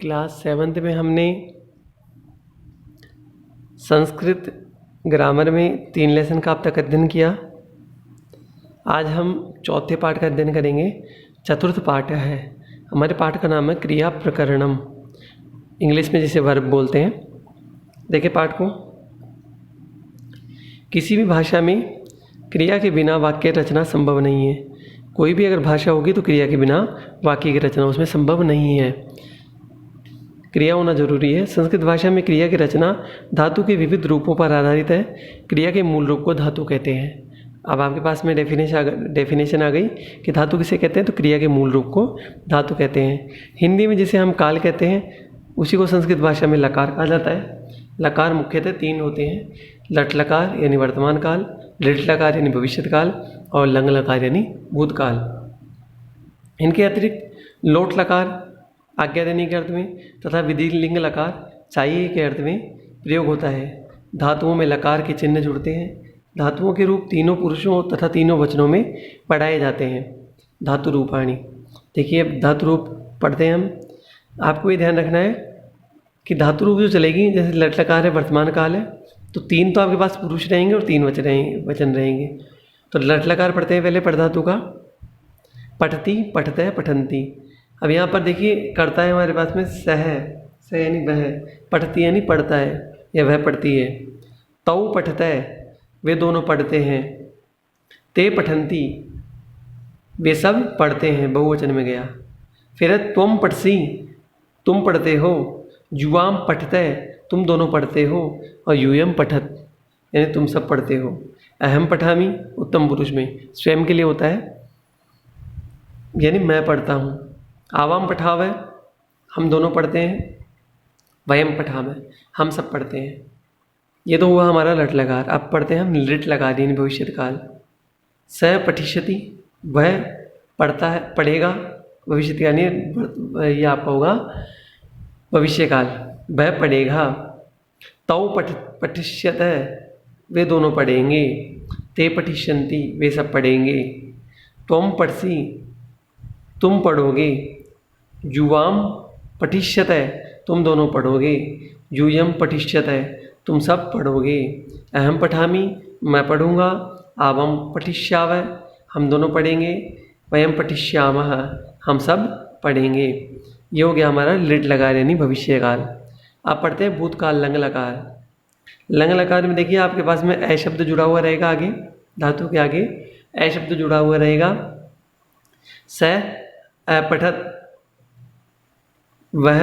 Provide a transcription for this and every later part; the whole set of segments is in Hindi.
क्लास 7th में हमने संस्कृत ग्रामर में 3 लेसन का अब तक अध्ययन किया। आज हम चौथे पाठ का अध्ययन करेंगे। चतुर्थ पाठ है हमारे पाठ का नाम है क्रिया प्रकरणम, इंग्लिश में जिसे वर्ब बोलते हैं। देखिए पाठ को। किसी भी भाषा में क्रिया के बिना वाक्य रचना संभव नहीं है। कोई भी अगर भाषा होगी तो क्रिया के बिना वाक्य की रचना उसमें संभव नहीं है। क्रिया होना जरूरी है। संस्कृत भाषा में क्रिया की रचना धातु के विविध रूपों पर आधारित है। क्रिया के मूल रूप को धातु कहते हैं। अब आपके पास में डेफिनेशन आ गई कि धातु किसे कहते हैं, तो क्रिया के मूल रूप को धातु कहते हैं। हिंदी में जिसे हम काल कहते हैं उसी को संस्कृत भाषा में लकार कहा जाता है। लकार मुख्यतः 3 होते हैं, लट लकार यानी वर्तमान काल, लिट लकार यानी भविष्यत काल और लंग लकार यानी भूतकाल। इनके अतिरिक्त लोट लकार आज्ञा देने के अर्थ में तथा विधिलिंग लकार चाहिए के अर्थ में प्रयोग होता है। धातुओं में लकार के चिन्ह जुड़ते हैं। धातुओं के रूप तीनों पुरुषों तथा तीनों वचनों में पढ़ाए जाते हैं। धातु रूपाणी। देखिए अब धातु रूप पढ़ते हैं हम। आपको ये ध्यान रखना है कि धातु रूप जो चलेगी, जैसे लट लकार है वर्तमान काल है, तो 3 तो आपके पास पुरुष रहेंगे और 3 वचन रहेंगे। तो लट लकार पढ़ते हैं पहले पढ़ धातु का। पठती, पठते, पठंती। अब यहाँ पर देखिए करता है हमारे पास में सह यानी वह, पठती यानी पढ़ता है या वह पढ़ती है। तौ पठता है वे दोनों पढ़ते हैं। ते पठंती वे सब पढ़ते हैं, बहुवचन में गया। फिर त्वम पठसी तुम पढ़ते हो। युवाम पठते तुम दोनों पढ़ते हो। और यूयम पठत यानी तुम सब पढ़ते हो। अहम पठामी उत्तम पुरुष में स्वयं के लिए होता है, यानी मैं पढ़ता हूँ। आवाम पठावे हम दोनों पढ़ते हैं। वयम पठावे हम सब पढ़ते हैं। ये तो हुआ हमारा लट लकार। अब पढ़ते हैं हम लिट लकार यानी भविष्यत काल। स पठिष्यति वह पढ़ता है, पढ़ेगा। भविष्यत यानी ये आपका होगा भविष्य काल, वह पढ़ेगा। तौ पठिष्यत वे दोनों पढ़ेंगे। ते पठिष्यन्ति वे सब पढ़ेंगे। त्वम पठसी तुम पढ़ोगे। युवाम पठिष्यत तुम दोनों पढ़ोगे। यूयम पठिष्यत तुम सब पढ़ोगे। अहम पठामी मैं पढ़ूँगा। आवम पठिष्याव हम दोनों पढ़ेंगे। वयम पठिष्यामः हम सब पढ़ेंगे। ये हो गया हमारा लिट लकार यानी भविष्य काल। अब पढ़ते हैं भूतकाल लंग लकार। लंग लकार में देखिए आपके पास में ए शब्द जुड़ा हुआ रहेगा आगे, धातु के आगे ए शब्द जुड़ा हुआ रहेगा। स पठत वह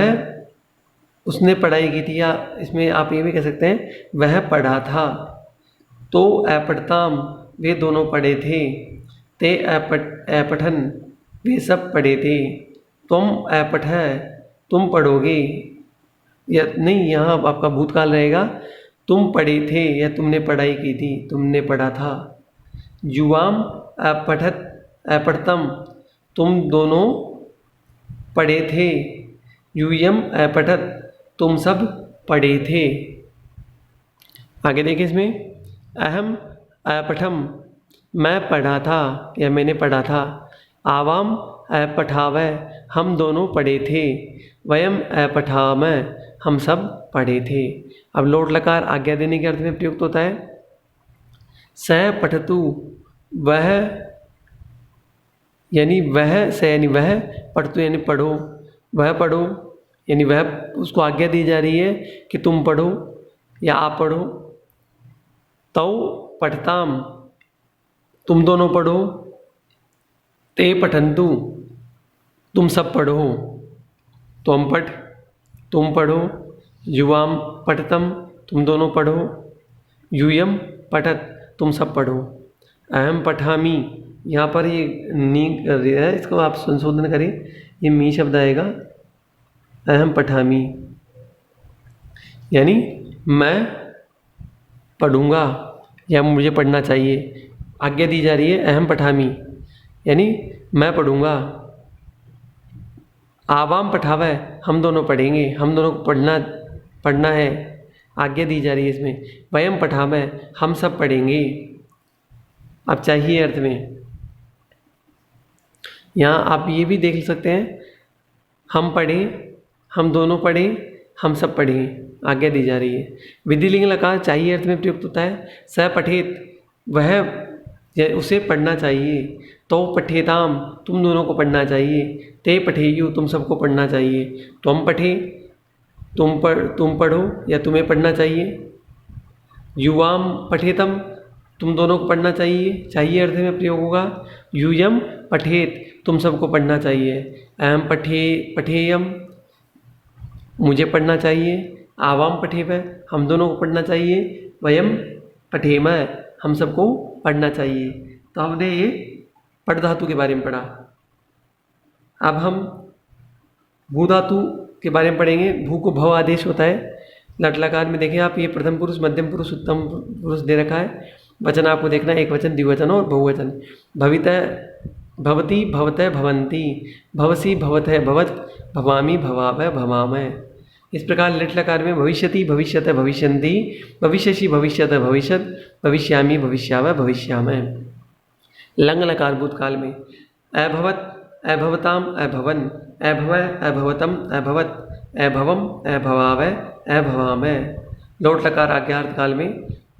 उसने पढ़ाई की थी, या इसमें आप ये भी कह सकते हैं वह पढ़ा था। तो अपठताम वे दोनों पढ़े थे। ते अपठन वे सब पढ़े थे। तुम अपठ तुम पढ़ोगे, या नहीं यहाँ आपका भूतकाल रहेगा। तुम पढ़े थे या तुमने पढ़ाई की थी, तुमने पढ़ा था। युवाम अपठत अपठतम तुम दोनों पढ़े थे। यूयम अपठत तुम सब पढ़े थे। आगे देखिए इसमें अहम अपठम मैं पढ़ा था या मैंने पढ़ा था। आवाम अपठावै हम दोनों पढ़े थे। वयम अपठामः हम सब पढ़े थे। अब लोट लकार आज्ञा देने के अर्थ में प्रयुक्त होता है। स पठतु वह यानी वह, स यानी वह, पढ़तु यानी पढ़ो, वह पढ़ो यानी वह उसको आज्ञा दी जा रही है कि तुम पढ़ो या आप पढ़ो। तौ पठताम तुम दोनों पढ़ो। ते पठन्तु तुम सब पढ़ो। त्वम पठ तुम पढ़ो। युवाम पठतम तुम दोनों पढ़ो। यूयम पठत तुम सब पढ़ो। अहम पठामी यहाँ पर ये नी है, इसको आप संशोधन करें, ये मी शब्द आएगा। अहम पठामी यानी मैं पढ़ूँगा या मुझे पढ़ना चाहिए। आज्ञा दी जा रही है अहम पठामी यानी मैं पढ़ूँगा। आवाम पठावे हम दोनों पढ़ेंगे, हम दोनों को पढ़ना है, आज्ञा दी जा रही है इसमें। वयम पठावे हम सब पढ़ेंगे। अब चाहिए अर्थ में यहाँ आप ये भी देख सकते हैं, हम पढ़े हम दोनों पढ़ें, हम सब पढ़ें, आज्ञा दी जा रही है। विधिलिंग लकार चाहिए अर्थ में प्रयुक्त होता है। स पठेत, वह उसे पढ़ना चाहिए। तो पठेताम, तुम दोनों को पढ़ना चाहिए। ते पठेयु, तुम सबको पढ़ना चाहिए। तुम पढ़े, तुम पढ़ो या तुम्हें पढ़ना चाहिए। युवाम पठेतम, तुम दोनों को पढ़ना चाहिए। चाहिए अर्थ में प्रयोग होगा यूयम पठेत, तुम सबको पढ़ना चाहिए। अहम पठेयम, मुझे पढ़ना चाहिए। आवाम पठेव, हम दोनों को पढ़ना चाहिए। वयम पठेम, हम सबको पढ़ना चाहिए। तो हमने ये पठ धातु के बारे में पढ़ा। अब हम भू धातु के बारे में पढ़ेंगे। भू को भव आदेश होता है। लट लकार में देखें आप, ये प्रथम पुरुष, मध्यम पुरुष, उत्तम पुरुष दे रखा है। वचन आपको देखना है, एक वचन, द्विवचन और बहुवचन। भवितः भवती, भवतः भवंती, भवसी भवतः भवत, भवामी भवावः भवामः। इस प्रकार लिट लकार में भविष्यति भविष्यतः भविष्यन्ति, भविष्यसि भविष्यतः भविष्यत, भविष्यामि भविष्यावः भविष्यामः। लंग लकार भूतकाल में अभवत, अभवताम, अभवन, अभवः, अभवतम, अभवत, अभवम, अभवावः, अभवामः। लोट लकार आज्ञार्थ काल में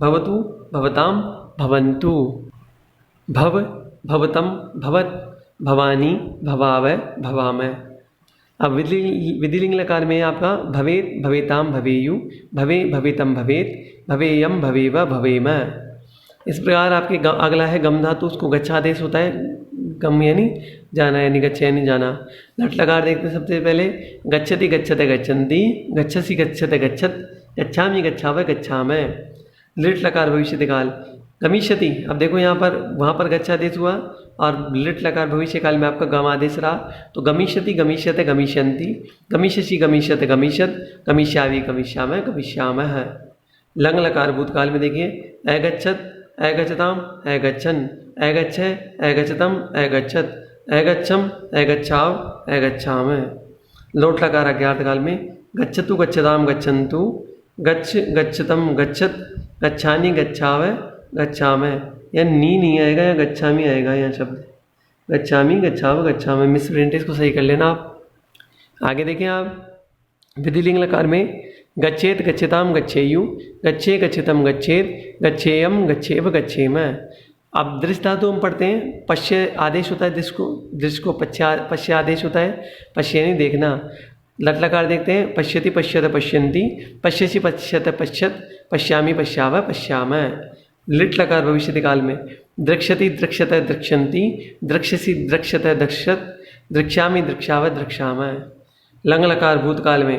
भवतु, भवताम, भवन्तु, भव, भवतम, भवत, भवानी, भवावः, भवामः। अब विधिलिंग लकार में आपका भवेत, भवेताम, भवेयु, भवे, भवेतम, भवेत, भवेयम, भवेव, भवेम। इस प्रकार आपके अगला है गम धातु, उसको गच्छादेश होता है। गम यानी जाना, यानी गच्छ यानी जाना। लट लकार देखते हैं सबसे पहले गच्छति गच्छते गच्छन्ति, गच्छसि गच्छते गच्छत, गच्छामि गच्छावः गच्छामः। लिट लकार भविष्य काल गमिष्यति, अब देखो यहाँ पर, वहाँ पर गच्छादेश हुआ और लिट लकार भविष्य काल में आपका गम आदेश रहा। तो गमिष्यति गमिष्यते गमिष्यन्ति, गमिष्यसि गमिष्यते गमिष्यत, गमिष्यामि गमिष्यामः गमिष्यामः। लंग लकार भूतकाल में देखिए अगच्छत, अगच्छताम, अगच्छन्, अगच्छ, अगच्छतम, अगच्छत, अगच्छम, अगच्छाव, अगच्छामः। लोट लकार अज्ञार्थ काल में गच्छतु गच्छताम गच्छन्तु, गच्छ गच्छतम गच्छत, गच्छानि गच्छावः गच्छामः। या नी नहीं आएगा, या गच्छामी आएगा यहाँ शब्द। गच्छामी गच्छावः गच्छामः, मिस प्रिंट, इसको सही कर लेना आप। आगे देखें आप विधिलिंग लकार में गच्छेत गच्छताम गच्छेयु, गच्छे गच्छतम गच्छेत, गच्छेयम गच्छेव गच्छेम। अब दृश्य धातु हम पढ़ते हैं, पश्य आदेश होता है दृश्य को पश्य आदेश होता है। पश्य यानी देखना। लट लकार देखते हैं पश्यति पश्यत पश्यन्ति, पश्यसि पश्यत पश्यत, पश्यामि पश्यावः पश्यामः। लिट लकार भविष्य काल में द्रक्ष्यति द्रक्ष्यतः द्रक्ष्यन्ति, द्रक्ष्यसि द्रक्ष्यतः द्रक्ष्यत, द्रक्ष्यामि द्रक्ष्यावः द्रक्ष्यामः। लंग लकार भूतकाल में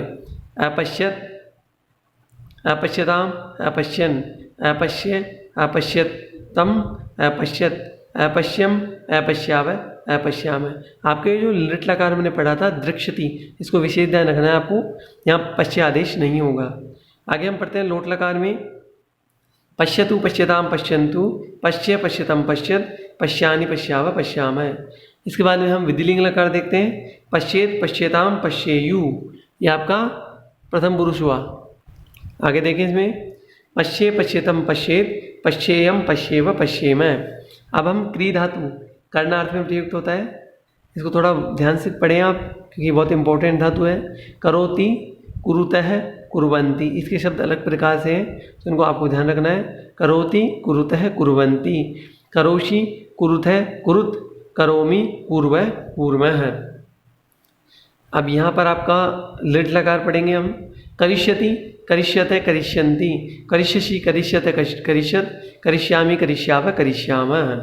अपश्यत, अपश्यताम, अपश्यन्, अपश्य, अपश्यतम, अपश्यत, अपश्यम, अपश्यावः अपश्यामः। आपके जो लिट लकार मैंने पढ़ा था दृक्ष्यति, इसको विशेष ध्यान रखना है आपको, यहाँ पश्य आदेश नहीं होगा। आगे हम पढ़ते हैं लोट लकार में पश्यतु पश्यताम पश्यन्तु, पश्य पश्यतम पश्यत, पश्यानि पश्यावः पश्यामः। इसके बाद में हम विधिलिंग लकार देखते हैं पश्येत पश्यताम पश्येयु, ये आपका प्रथम पुरुष हुआ। आगे देखें इसमें पश्ये पश्यतम पश्येत, पश्येयम पश्येव पश्येम। अब हम क्री धातु करणार्थ में प्रयुक्त होता है, इसको थोड़ा ध्यान से पढ़ें आप, क्योंकि बहुत इंपॉर्टेंट धातु है। करोति, कुरुतः, कुर्वन्ति, इसके शब्द अलग प्रकार से हैं, तो इनको आपको ध्यान रखना है। करोति, कुरुतः, कुर्वन्ति, करोषि, कुरुतः, कुरुत, करोमि, कुर्वः, कुर्मः। अब यहाँ पर आपका लिट लकार पढ़ेंगे हम करिष्यति, करिष्यते, करिष्यन्ति, करिष्यसि, करिष्यते, करिष्यत, करिष्यामि, करिष्यावः करिष्यामः।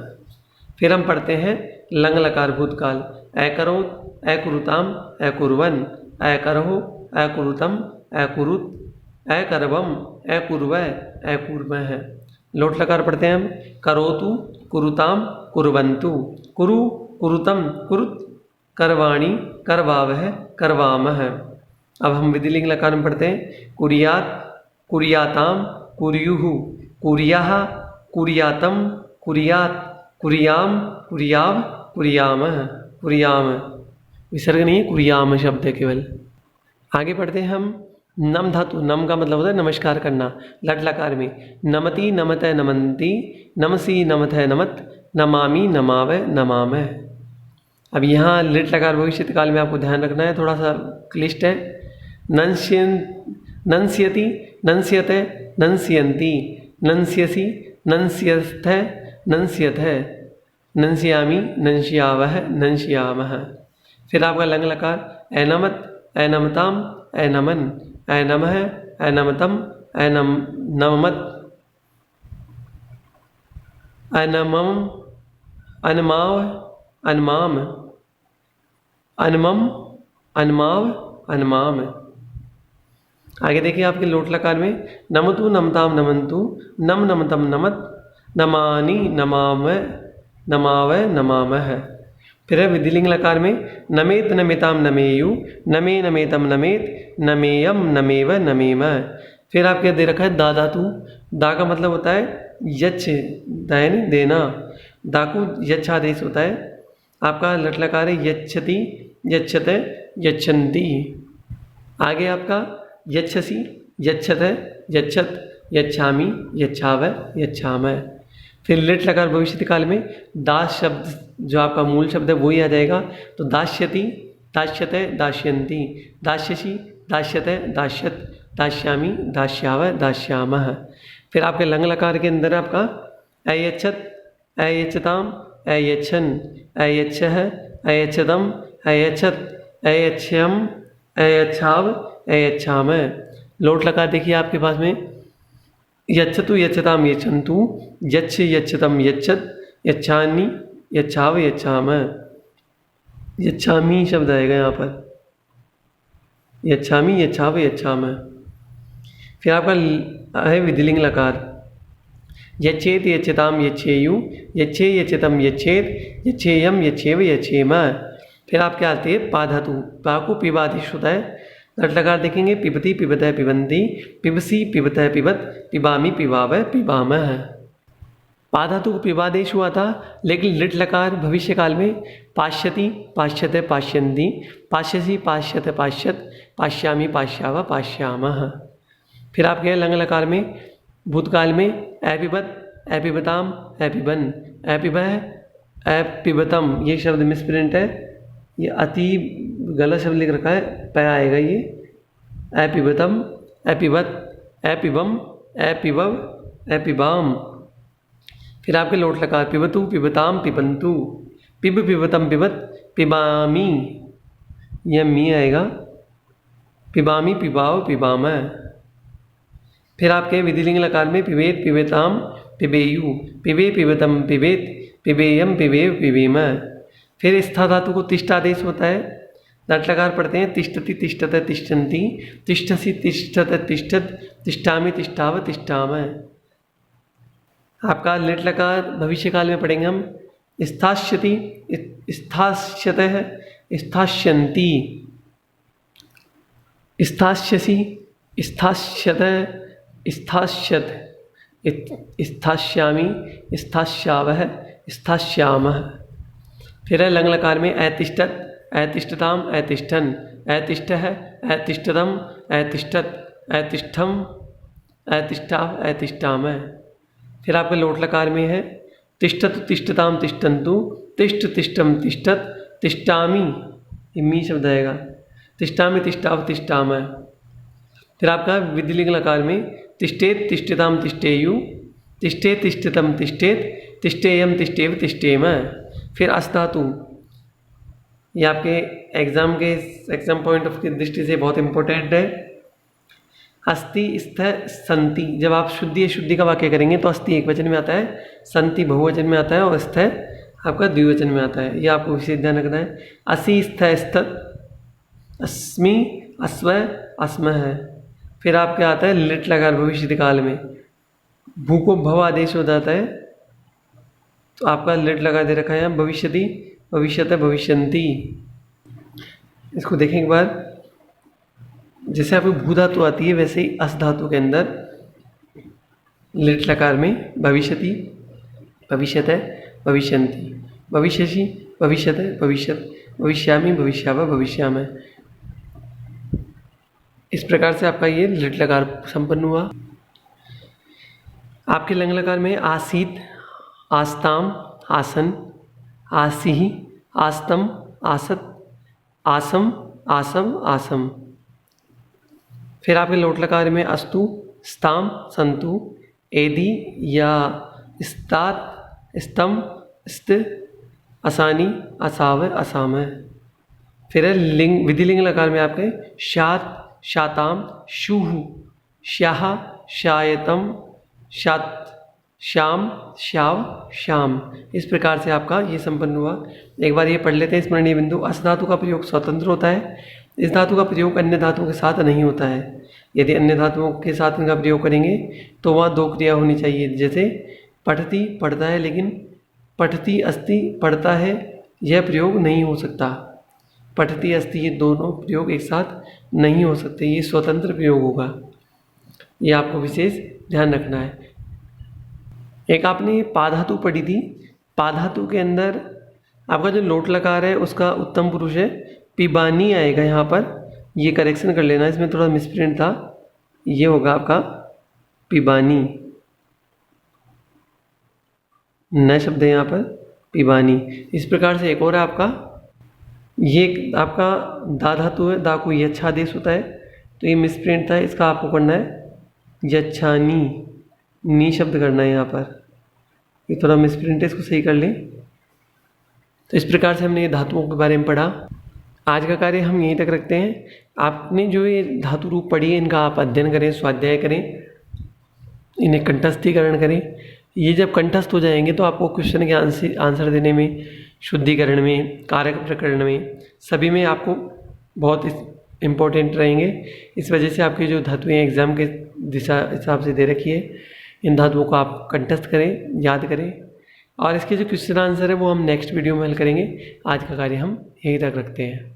फिर हम पढ़ते हैं लंग लकार भूतकाल अकरोत, अकुरुताम, अकुर्वन्, अकरहो, अकुरुतम, अकुरुत, अकरवम, अकुर्वः, अकुर्मः। लोट लकार पढ़ते हैं हम करोतु, कुरुताम, कुर्वन्तु, कुरु, कुरुतम, कुरुत, करवाणि, करवावः, करवामः। अब हम विधिलिंग लकार में पढ़ते हैं कुरियात, कुरियाताम, कुर्युः, कुरियाः, कुरियातम, कुरियात, कुरियाम, कुरियाव, कुरियामः, कुरियाम। विसर्ग नहीं है, कुरियाम शब्द है केवल। आगे पढ़ते हैं हम नम धातु। नम का मतलब होता है नमस्कार करना। लट लकार में नमति, नमतः, नमन्ति, नमसि, नमथः, नमत, नमामि, नमावः, नमामः। अब यहाँ लिट लकार भविष्य काल में आपको ध्यान रखना है, थोड़ा सा क्लिष्ट है। नंस्यन् नंस्यति नंस्यते नंस्यन्ति नंस्यसि नंस्यस्थ नंस्यथ नंस्यामि नंस्यावः नंस्यामः। फिर आपका लंग लकार ऐनमत ऐनमताम ऐनमन ऐनमः ऐनमतम ऐनम नममत अनमम अनमाव अनमाम अनमम अनमाव अनमाम। आगे देखिए आपके लोट लकार में नमतु नमताम नमंतु नम नमतम नमत नमानि नमाम नमाव नमामः। फिर है विधिलिंग लकार में नमेत नमेताम नमेयु नमे नमेतम नमेत नमेयम नमेव नमेम। फिर आपके दे रखा है दा धातु। दा का मतलब होता है यच्छ, दैनी देना। दा को यच्छ आदेश होता है। आपका लट लकार है यच्छति यच्छते यच्छन्ति। आगे आपका यच्छसि यच्छत यच्छत यच्छामि यच्छाव यच्छाम। फिर लिट लकार भविष्य काल में दास शब्द जो आपका मूल शब्द है वही आ जाएगा। तो दास्यति दास्यते दास्यन्ति दास्यसि दास्यते दास्यत दास्यामि दास्याव दास्यामः। फिर आपके लंग लकार के अंदर आपका अयच्छत अयच्छताम अयच्छन अयच्छः अयच्छतम अयच्छत अयच्छयम अयच्छाव अयच्छाम। लोट लकार देखिए आपके पास में यच्छतु यच्छताम यच्छन्तु यच्छ यच्छतम यच्छत यच्छानि यच्छाव यच्छाम। यच्छामि शब्द आएगा यहाँ पर, यच्छामि यच्छाव यच्छाम। फिर आपका है विधिलिंग लकार यच्छेत यच्छताम यच्छेयु यच्छे यच्छतम यच्छेत यच्छेयम यच्छेव यच्छेम। फिर आपके आते हैं पा धातु। पा को पिबा आदेश होता है। लट लकार देखेंगे पिबती पिबतः पिबंती पिबसी पिबतः पिबत पिबामी पिबावः पिबामः। पा धातु को पिबादेश हुआ था, लेकिन लिट लकार भविष्य काल में पाश्यति पाश्यते पाश्यन्ति पाश्यसि पाश्यते पाश्यत पाश्यामि पाश्याव पाश्यामः। फिर आपके लंग लकार में भूतकाल में एपिबत एपिबताम एपिबन एपिबह एपिबतम। ये शब्द मिसप्रिंट है, ये अति गलत शब्द लिख रखा है, पै आएगा ये। एपिबतम एपिबत एपिबम एपिबव एपिबाम। फिर आपके लोट लकार पिबतु पिबताम पिबंतु पिब पिबतम पिबत पिबामी, यह मी आएगा। पिबामी पिबाव पिबाम। फिर आपके विधिलिंग लकार में पिबेत पिबेताम पिबेयु पिबे पिबतम पिबेत पिबेयम पिबेव पिबेम। फिर स्था धातु को तिष्ठ आदेश होता है। लट लकार पढ़ते हैं तिष्ठति तिष्ठत तिष्ठन्ति तिष्ठसि तिष्ठत तिष्ठत तिष्ठामि तिष्ठाव तिष्ठाम। आपका लिट लकार भविष्य काल में पढ़ेंगे हम स्थास्यति स्थास्यतः स्थास्यन्ति स्थास्यसि स्थास्यतः स्थास्यत स्थास्यामि स्थास्यावः स्थास्यामः। फिर है लंग लकार में अतिष्ठत अतिष्ठताम अतिष्ठन अतिष्ठः अतिष्ठतम अतिष्ठत अतिष्ठम अतिष्ठाव अतिष्ठाम। फिर आपके लोट लकार में है तिष्ठत तिष्ठताम तिष्ठन्तु तिष्ठ तिष्ठम तिष्ठत तिष्ठामि, ये मी शब्द आएगा। तिष्ठामि तिष्ठाव तिष्ठाम। फिर आपका विधिलिंग लकार में तिष्ठेत तिष्ठताम तिष्ठेयु तिष्ठे तिष्ठतम तिष्ठेत तिष्ठेयम तिष्ठेव तिष्ठेम। फिर अस धातु, ये आपके एग्जाम पॉइंट ऑफ दृष्टि से बहुत इंपॉर्टेंट है। अस्ति स्थ संति, जब आप शुद्धि अशुद्धि का वाक्य करेंगे तो अस्ति एक वचन में आता है, संति बहुवचन में आता है और स्थ आपका द्विवचन में आता है। ये आपको विशेष ध्यान रखना है। असि स्थ स्थत अस्मि अस्व अस्मः। फिर आपके आता है लिट लकार भविष्य काल में भू को भव आदेश हो जाता है, तो आपका लिट लगा दे रखा है भविष्यति भविष्यत भविष्यन्ति। इसको देखें एक बार, जैसे आपको भू धातु आती है वैसे ही अस धातु के अंदर लिट लकार में भविष्यति भविष्यत भविष्यन्ति भविष्यसि भविष्यत भविष्यत भविष्यामि भविष्याव भविष्याम। इस प्रकार से आपका ये लिट लकार संपन्न हुआ। आपके लंग लकार में आसीत आस्ताम आसन आसीहि आस्तम आसत आसम आसम आसम। फिर आपके लोट लकार में अस्तु, स्ताम, संतु, एदी या स्तात, स्तम, स्त, असानी, असाव, असाम। फिर है लिंग, विधिलिंग लकार में आपके शात, शाताम, शूह, श्याह, शायतम, शात, श्याम, श्याव, श्याम। इस प्रकार से आपका ये संपन्न हुआ। एक बार ये पढ़ लेते हैं स्मरणीय बिंदु। अस धातु का प्रयोग स्वतंत्र होता है। इस धातु का प्रयोग अन्य धातुओं के साथ नहीं होता है। यदि अन्य धातुओं के साथ इनका प्रयोग करेंगे तो वहाँ दो क्रिया होनी चाहिए। जैसे पठती, पढ़ता है, लेकिन पठती, अस्ति, पढ़ता है, यह प्रयोग नहीं हो सकता। पठती, अस्ति, ये दोनों प्रयोग एक साथ नहीं हो सकते, ये स्वतंत्र प्रयोग होगा। ये आपको विशेष ध्यान रखना है। एक आपने पा धातु पढ़ी थी। पा धातु के अंदर आपका जो लोट लकार है उसका उत्तम पुरुष है पिबानी आएगा यहाँ पर। ये करेक्शन कर लेना, इसमें थोड़ा मिसप्रिंट था। ये होगा आपका पिबानी, नया शब्द है यहाँ पर पिबानी। इस प्रकार से एक और है आपका, ये आपका दा धातु है। दा को यच्छा आदेश होता है, तो ये मिसप्रिंट था, इसका आपको करना है यच्छानी, नी शब्द करना है यहाँ पर। ये थोड़ा मिसप्रिंट है, इसको सही कर लें। तो इस प्रकार से हमने ये धातुओं के बारे में पढ़ा। आज का कार्य हम यहीं तक रखते हैं। आपने जो ये धातु रूप पढ़ी है इनका आप अध्ययन करें, स्वाध्याय करें, इन्हें कंठस्थीकरण करें। ये जब कंठस्थ हो जाएंगे तो आपको क्वेश्चन के आंसर देने में, शुद्धिकरण में, कारक प्रकरण में, सभी में आपको बहुत इम्पोर्टेंट रहेंगे। इस वजह से आपकी जो धातुएं एग्जाम के दिशा हिसाब से दे रखी है, इन धातुओं को आप कंठस्थ करें, याद करें। और इसके जो क्वेश्चन आंसर है वो हम नेक्स्ट वीडियो में हल करेंगे। आज का कार्य हम यहीं तक रखते हैं।